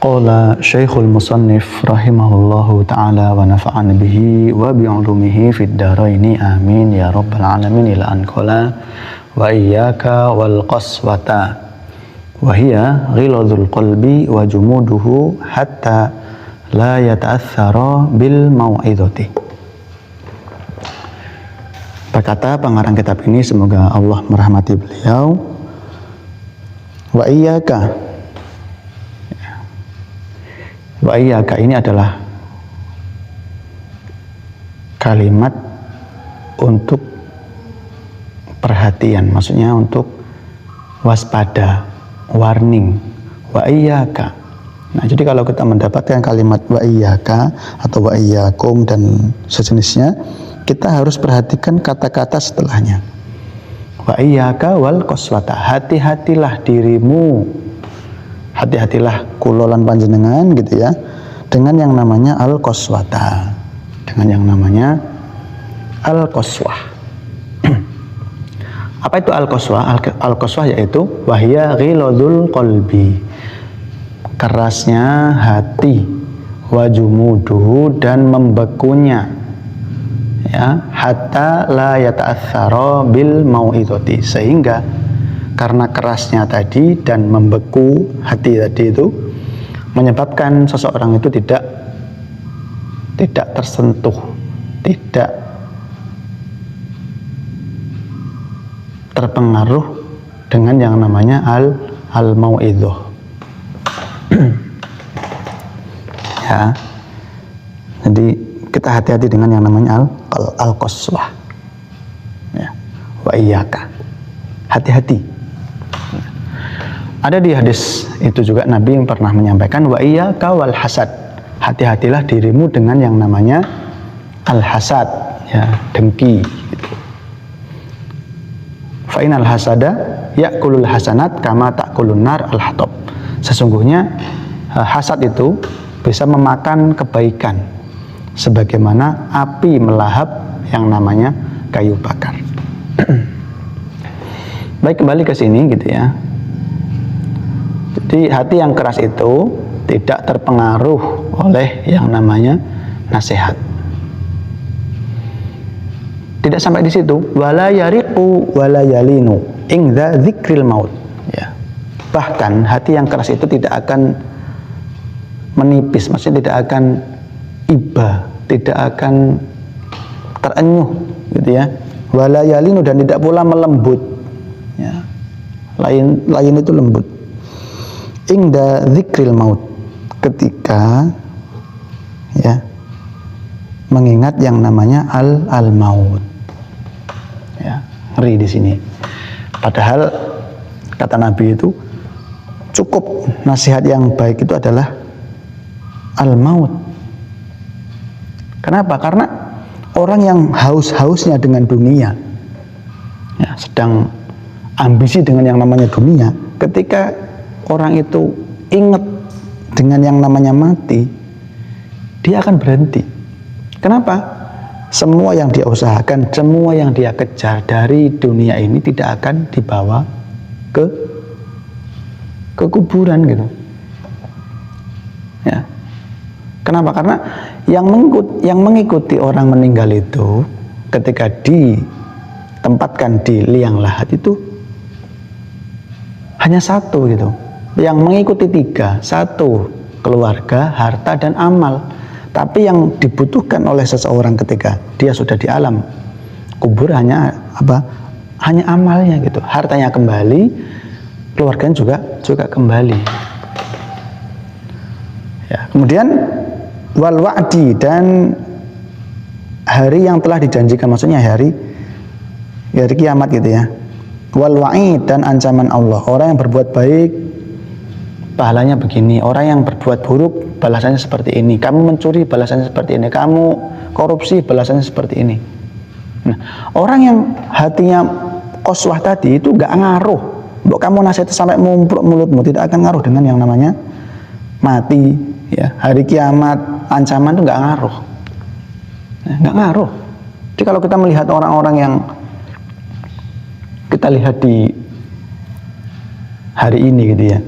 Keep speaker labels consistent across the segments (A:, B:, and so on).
A: Qala Syekhul Musannif rahimahullahu ta'ala wa nafa'ana bihi wa bi'ulumihi fid dharaini amin ya rabbal alamin ila an qala wa iyyaka wal qaswata wa hiya ghiladul qalbi wa jumuduhu hatta la yata'athara bil mau'izati. Berkata pengarang kitab ini, semoga Allah merahmati beliau, wa iyyaka, wa iyyaka ini adalah kalimat untuk perhatian, maksudnya untuk waspada, warning, wa iyyaka. Nah, jadi kalau kita mendapatkan kalimat wa iyyaka atau wa iyyakum dan sejenisnya, kita harus perhatikan kata-kata setelahnya. Wa iyyaka wal qaswata, hati-hatilah dirimu, hati-hatilah kulolan panjenengan gitu ya, dengan yang namanya al-qaswata, dengan yang namanya al-qaswah. Apa itu al-qaswah? Al-qaswah yaitu wahya ghiladul qalbi, kerasnya hati, wajumuduhu dan membekunya, ya, hatta la yata'athara bil mau'izati, sehingga karena kerasnya tadi dan membeku hati tadi itu menyebabkan seseorang itu tidak tersentuh, tidak terpengaruh dengan yang namanya al-mau'izah. Ya. Jadi kita hati-hati dengan yang namanya al-qaswah. Ya. Wa iyyaka. Hati-hati. Ada di hadis itu juga Nabi yang pernah menyampaikan wa iyyaka wal hasad, hati-hatilah dirimu dengan yang namanya al-hasad, ya, dengki gitu. Fa inal hasada ya'kulul hasanat kama ta'kulun nar al-hatab. Sesungguhnya hasad itu bisa memakan kebaikan sebagaimana api melahap yang namanya kayu bakar. Baik, kembali ke sini gitu ya. Jadi hati yang keras itu tidak terpengaruh oleh yang namanya nasihat. Tidak sampai di situ, wala yariqu wala yalinu ingza dzikril maut. Ya. Bahkan hati yang keras itu tidak akan menipis, maksudnya tidak akan iba, tidak akan terenyuh gitu ya. Wala yalinu, dan tidak pula melembut. Ya. Lain itu lembut. Ingda dzikril maut, ketika ya mengingat yang namanya al-maut. Ya, ngeri di sini. Padahal kata Nabi itu cukup nasihat yang baik itu adalah al-maut. Kenapa? Karena orang yang haus-hausnya dengan dunia, ya, sedang ambisi dengan yang namanya dunia, ketika orang itu ingat dengan yang namanya mati, dia akan berhenti. Kenapa? Semua yang dia usahakan, semua yang dia kejar dari dunia ini tidak akan dibawa ke kuburan gitu. Ya. Kenapa? Karena yang mengikuti orang meninggal itu ketika ditempatkan di liang lahat itu hanya satu gitu. Yang mengikuti tiga, satu keluarga, harta, dan amal. Tapi yang dibutuhkan oleh seseorang ketika dia sudah di alam kubur hanya apa? Hanya amalnya gitu. Hartanya kembali, keluarganya juga kembali. Ya, kemudian wal wa'di, dan hari yang telah dijanjikan, maksudnya hari kiamat gitu ya. Wal wa'id, dan ancaman Allah. Orang yang berbuat baik pahalanya begini, orang yang berbuat buruk balasannya seperti ini, kamu mencuri balasannya seperti ini, kamu korupsi balasannya seperti ini. Nah, orang yang hatinya qaswah tadi itu gak ngaruh, mbok kamu nasihat sampai mumpruk mulutmu, tidak akan ngaruh dengan yang namanya mati, ya, hari kiamat, ancaman itu gak ngaruh. Nah, gak ngaruh. Jadi kalau kita melihat orang-orang yang kita lihat di hari ini gitu ya,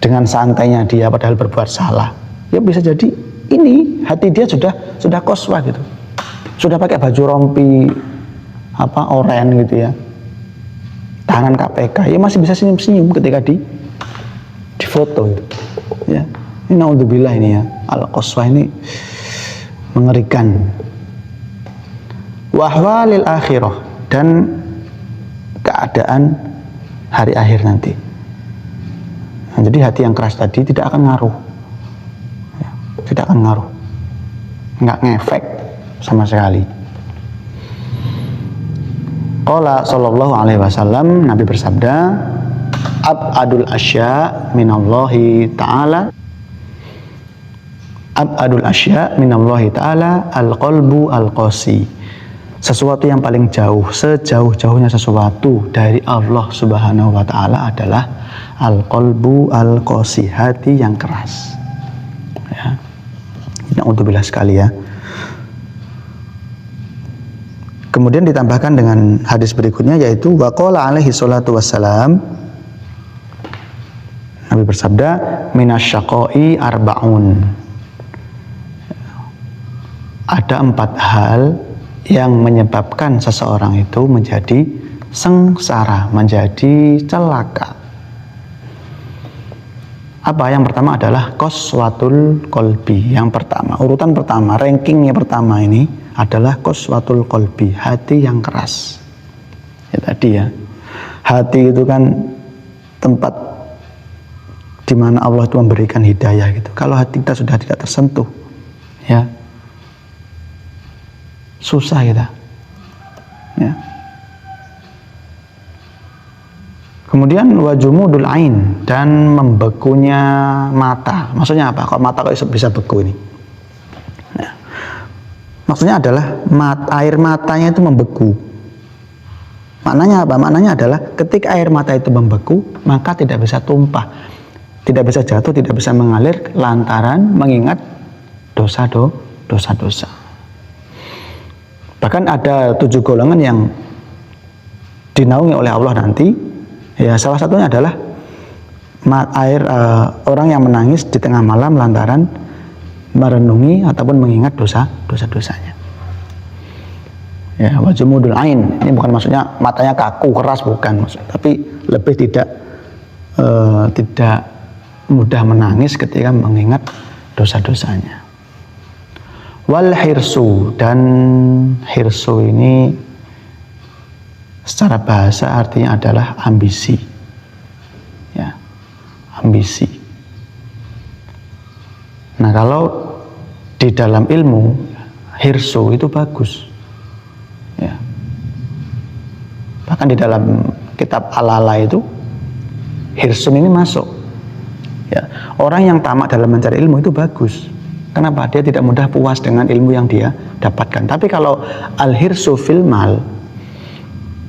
A: dengan santainya dia padahal berbuat salah, ya bisa jadi ini hati dia sudah qaswah gitu, sudah pakai baju rompi oren gitu ya, tahanan KPK, ya masih bisa senyum-senyum ketika di foto gitu. Ya, ini naudzubillah ini ya, al-qaswah ini mengerikan. Wa ahwalil akhirah, dan keadaan hari akhir nanti. Nah, jadi hati yang keras tadi tidak akan ngaruh, ya, tidak akan ngaruh, nggak ngefek sama sekali. Qala sallallahu alaihi wasallam, Nabi bersabda, ab'adul asya minallahi ta'ala, ab'adul asya minallahi ta'ala al-qalbu al-qasi. Sesuatu yang paling jauh, sejauh-jauhnya sesuatu dari Allah Subhanahu wa ta'ala adalah al-qalbu al-qasi, hati yang keras. Ya. Na'udzubillah sekali ya. Kemudian ditambahkan dengan hadis berikutnya, yaitu waqala alaihi salatu wassalam, Nabi bersabda, minasyaqai arba'un. Ada 4 hal yang menyebabkan seseorang itu menjadi sengsara, menjadi celaka. Apa? Yang pertama adalah qaswatul qalbi. Yang pertama, urutan pertama, rankingnya pertama ini adalah qaswatul qalbi, hati yang keras. Ya tadi ya, hati itu kan tempat di mana Allah itu memberikan hidayah gitu. Kalau hati kita sudah tidak tersentuh, ya susah kita. Ya. Kemudian wajumudul ain, dan membekunya mata. Maksudnya apa? Kok mata kok bisa beku ini? Nah, maksudnya adalah air matanya itu membeku. Maknanya apa? Maknanya adalah ketika air mata itu membeku, maka tidak bisa tumpah, tidak bisa jatuh, tidak bisa mengalir lantaran mengingat dosa-dosa. Bahkan ada 7 golongan yang dinaungi oleh Allah nanti. Ya, salah satunya adalah orang yang menangis di tengah malam lantaran merenungi ataupun mengingat dosa-dosanya. Ya, wajumudul ain. Ini bukan maksudnya matanya kaku, keras, bukan maksud, tapi lebih tidak mudah menangis ketika mengingat dosa-dosanya. Wal hirsu, dan hirsu ini secara bahasa artinya adalah ambisi. Ya, ambisi. Nah, kalau di dalam ilmu hirsu itu bagus. Ya. Bahkan di dalam kitab Al-Ala itu hirsun ini masuk. Ya. Orang yang tamak dalam mencari ilmu itu bagus. Kenapa? Dia tidak mudah puas dengan ilmu yang dia dapatkan. Tapi kalau al-hirsu fil mal,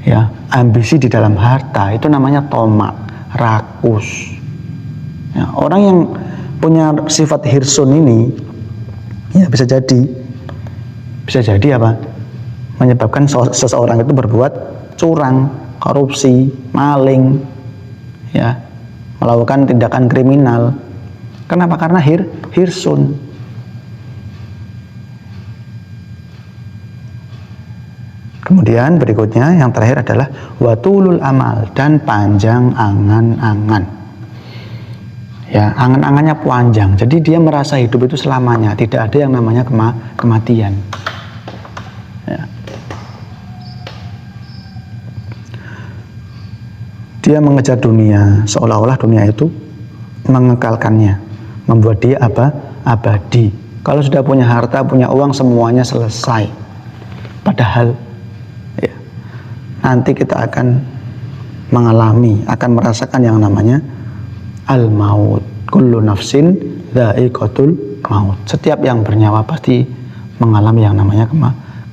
A: ya, ambisi di dalam harta, itu namanya tomak, rakus. Ya, orang yang punya sifat hirsun ini, ya bisa jadi apa? Menyebabkan seseorang itu berbuat curang, korupsi, maling, ya, melakukan tindakan kriminal. Kenapa? Karena hirsun. Kemudian berikutnya yang terakhir adalah watulul amal, dan panjang angan-angan. Ya, angan-angannya panjang. Jadi dia merasa hidup itu selamanya, tidak ada yang namanya kematian. Ya. Dia mengejar dunia seolah-olah dunia itu mengekalkannya, membuat dia abadi. Kalau sudah punya harta, punya uang, semuanya selesai. Padahal nanti kita akan mengalami, akan merasakan yang namanya al-maut. Kullu nafsin dha'iqatul maut. Setiap yang bernyawa pasti mengalami yang namanya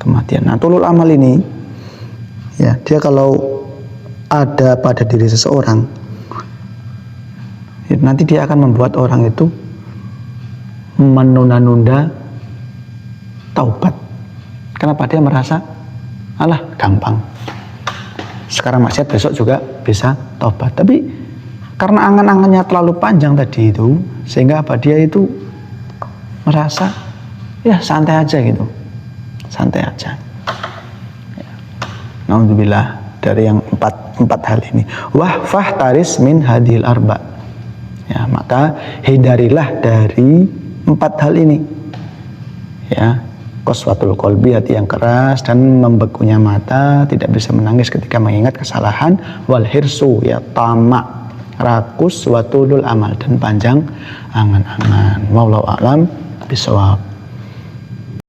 A: kematian. Nah, tulul amal ini, ya, dia kalau ada pada diri seseorang, ya, nanti dia akan membuat orang itu menunda-nunda taubat. Kenapa? Dia merasa, alah, gampang. Sekarang maksiat, besok juga bisa tobat. Tapi karena angan-angannya terlalu panjang tadi itu, sehingga apa, dia itu merasa ya santai aja gitu, santai aja. Naudzubillah dari yang empat hal ini. Wahfah taris min hadhil arba. Ya, maka hindarilah dari 4 hal ini. Ya, qaswatul qalbi, hati yang keras dan membekunya mata, tidak bisa menangis ketika mengingat kesalahan. Wal hirsu, ya tamak, rakus, watulul amal, dan panjang angan-angan. Wallahu a'lam bishawab.